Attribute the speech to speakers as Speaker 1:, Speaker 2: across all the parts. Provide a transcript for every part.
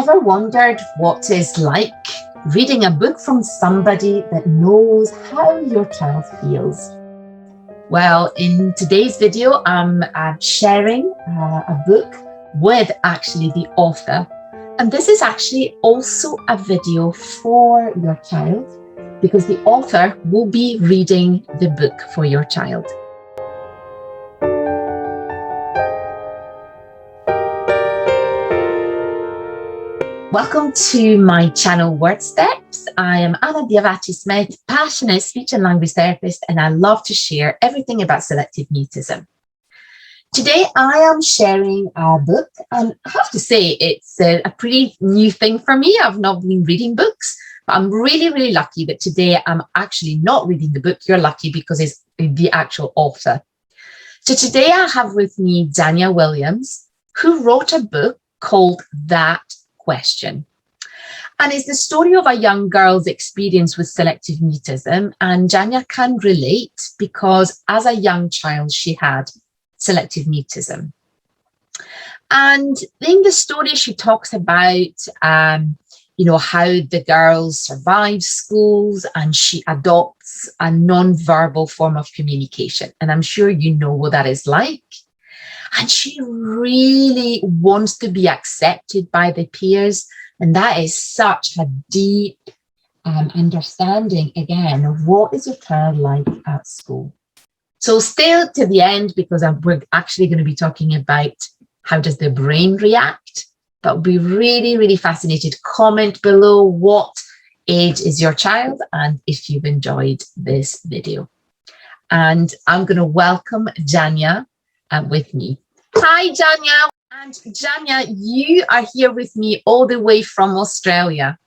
Speaker 1: ever wondered what it's like reading a book from somebody that knows how your child feels? Well, in today's video, I'm sharing a book with actually the author. And this is actually also a video for your child because the author will be reading the book for your child. Welcome to my channel, Word Steps. I am Anna Diavati-Smith, passionate speech and language therapist, and I love to share everything about selective mutism. Today, I am sharing a book, and I have to say it's a pretty new thing for me. I've not been reading books, but I'm really, really lucky that today I'm actually not reading the book. You're lucky because it's the actual author. So today I have with me Jania Williams, who wrote a book called That Question. And it's the story of a young girl's experience with selective mutism. And Jania can relate because as a young child, she had selective mutism. And in the story, she talks about, how the girl survives schools and she adopts a non-verbal form of communication. And I'm sure you know what that is like. And she really wants to be accepted by the peers. And that is such a deep understanding, again, of what is your child like at school. So stay to the end because we're actually going to be talking about how does the brain react. That would be really, really fascinated. Comment below what age is your child and if you've enjoyed this video. And I'm going to welcome Jania with me. Hi, Jania. And Jania, you are here with me all the way from Australia.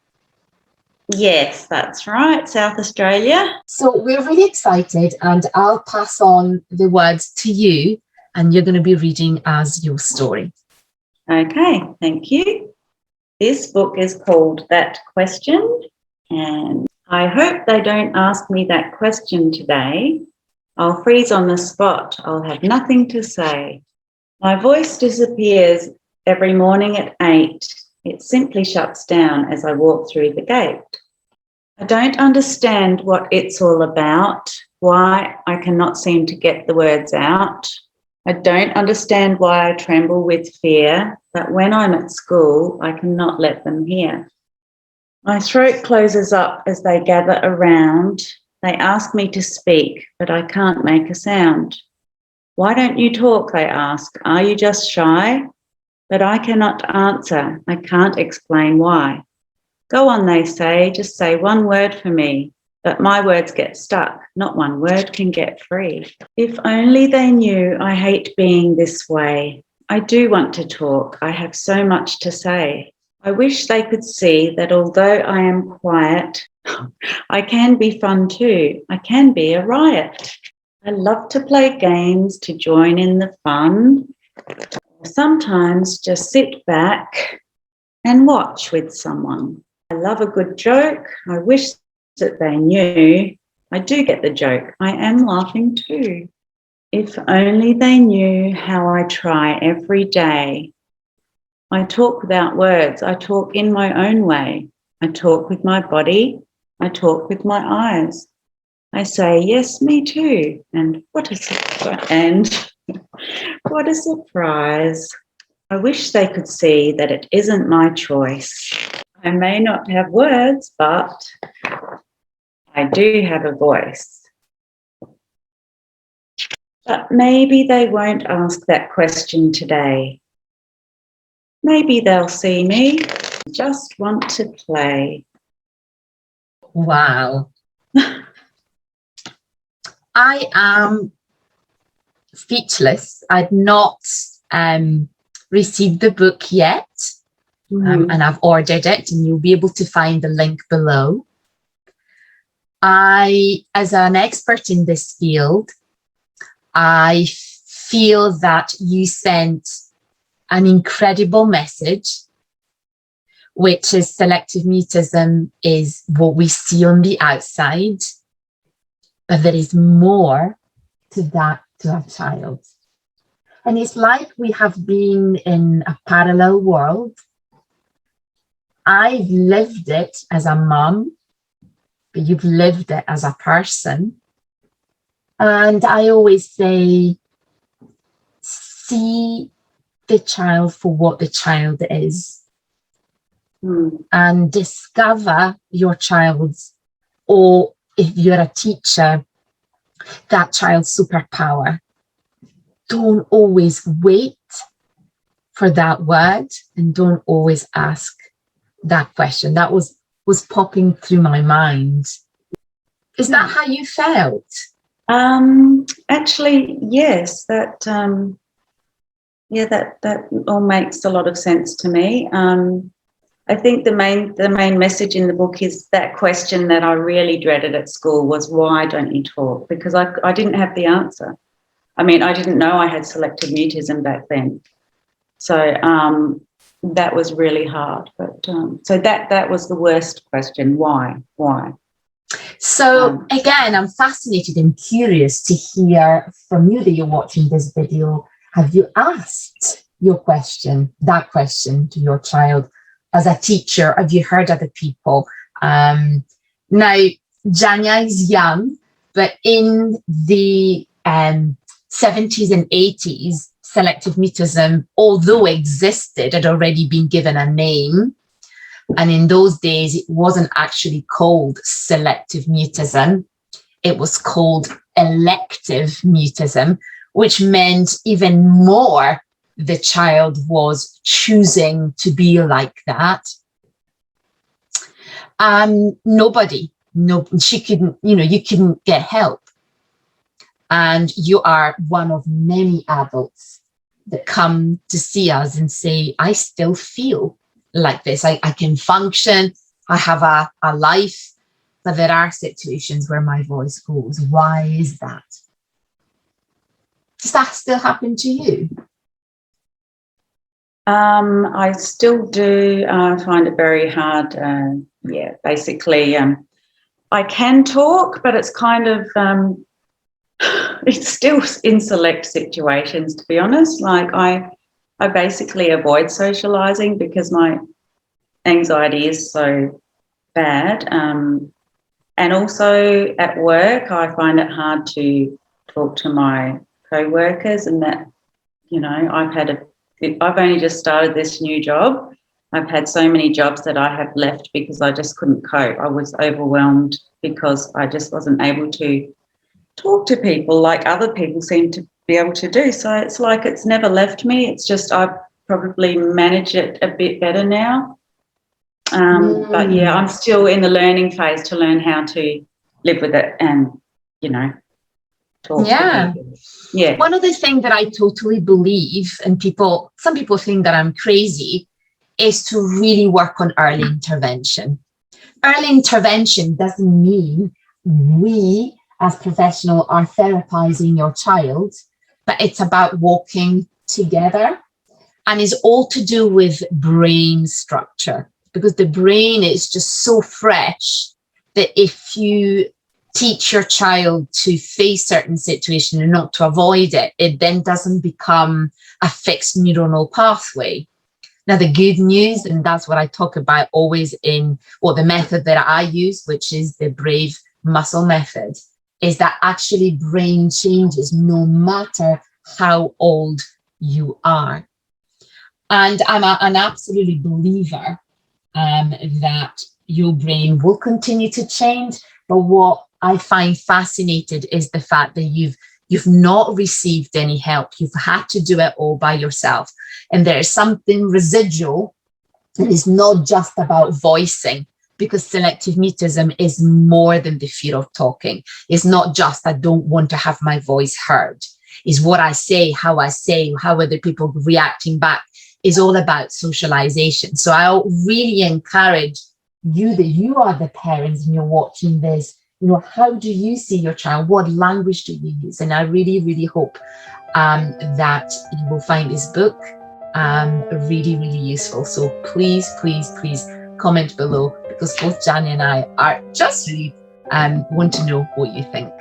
Speaker 2: Yes, that's right, South Australia.
Speaker 1: So we're really excited, and I'll pass on the words to you, and you're going to be reading us your story.
Speaker 2: Okay, thank you. This book is called That Question, and I hope they don't ask me that question today. I'll freeze on the spot. I'll have nothing to say. My voice disappears every morning at 8. It simply shuts down as I walk through the gate. I don't understand what it's all about, why I cannot seem to get the words out. I don't understand why I tremble with fear, that when I'm at school, I cannot let them hear. My throat closes up as they gather around. They ask me to speak, but I can't make a sound. Why don't you talk, they ask. Are you just shy? But I cannot answer. I can't explain why. Go on, they say, just say one word for me. But my words get stuck. Not one word can get free. If only they knew I hate being this way. I do want to talk. I have so much to say. I wish they could see that although I am quiet, I can be fun too. I can be a riot. I love to play games to join in the fun. Sometimes just sit back and watch with someone. I love a good joke. I wish that they knew. I do get the joke. I am laughing too. If only they knew how I try every day. I talk without words. I talk in my own way. I talk with my body. I talk with my eyes. I say, yes, me too. And what a surprise. I wish they could see that it isn't my choice. I may not have words, but I do have a voice. But maybe they won't ask that question today. Maybe they'll see me, just want to play.
Speaker 1: Wow. I am speechless. I've not received the book yet, and I've ordered it, and you'll be able to find the link below. As an expert in this field, I feel that you sent an incredible message, which is selective mutism is what we see on the outside, but there is more to that, to a child. And it's like we have been in a parallel world I've lived it as a mum, but you've lived it as a person. And I always say, see the child for what the child is, and discover your child's, or if you're a teacher, that child's superpower. Don't always wait for that word, and don't always ask that question. That was popping through my mind. Is that how you felt?
Speaker 2: Actually, yes. That that all makes a lot of sense to me. I think the main message in the book is that question that I really dreaded at school was, why don't you talk? Because I didn't have the answer. I mean, I didn't know I had selective mutism back then. So that was really hard. But so that was the worst question. Why?
Speaker 1: So again, I'm fascinated and curious to hear from you that you're watching this video. Have you asked that question to your child as a teacher? Have you heard other people? Now, Jania is young, but in the 70s and 80s, selective mutism, although existed, had already been given a name. And in those days, it wasn't actually called selective mutism. It was called elective mutism, which meant even more the child was choosing to be like that. She couldn't, you couldn't get help. And you are one of many adults that come to see us and say, I still feel like this. I can function. I have a life, but there are situations where my voice goes. Why is that? Does that still happen to you?
Speaker 2: I still do find it very hard. Basically, I can talk, but it's kind of, it's still in select situations, to be honest. Like I basically avoid socializing because my anxiety is so bad. And also at work, I find it hard to talk to my co-workers, and that, I've only just started this new job. I've had so many jobs that I have left because I just couldn't cope. I was overwhelmed because I just wasn't able to talk to people like other people seem to be able to do. So it's like it's never left me. It's just I probably manage it a bit better now. But yeah, I'm still in the learning phase to learn how to live with it and, talk to people. Yeah.
Speaker 1: One other thing that I totally believe, and some people think that I'm crazy, is to really work on early intervention. Early intervention doesn't mean we as professionals are therapizing your child, but it's about walking together, and is all to do with brain structure, because the brain is just so fresh that if you teach your child to face certain situations and not to avoid it, it then doesn't become a fixed neuronal pathway. Now, the good news, and that's what I talk about always in the method that I use, which is the Brave Muscle method, is that actually brain changes no matter how old you are. And I'm an absolute believer that your brain will continue to change. But what I find fascinating is the fact that you've not received any help. You've had to do it all by yourself. And there is something residual that is not just about voicing, because selective mutism is more than the fear of talking. It's not just I don't want to have my voice heard. It's what I say, how other people reacting back, is all about socialization. So I really encourage you, that you are the parents and you're watching this, how do you see your child? What language do you use? And I really, really hope that you will find this book really, really useful. So please, please, please comment below, because both Jania and I are just really want to know what you think.